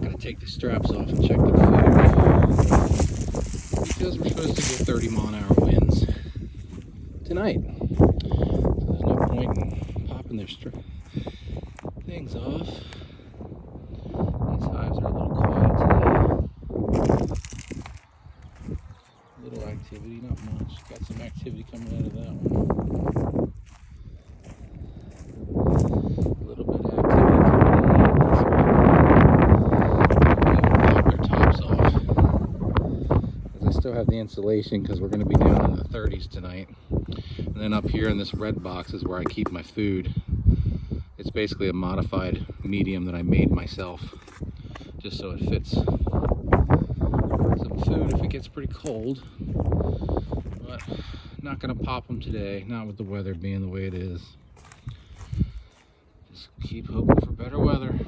going to take the straps off and check their food because we're supposed to get 30-mile-an-hour winds tonight. So there's no point in popping their things off. These hives are a little quiet today. Little activity, not much. Got some activity coming out of that one. A little bit of activity coming out of this one. Pop their tops off. As I still have the insulation because we're going to be down in the 30s tonight. And then up here in this red box is where I keep my food. It's basically a modified medium that I made myself just so it fits some food if it gets pretty cold. But not going to pop them today, not with the weather being the way it is. Just keep hoping for better weather.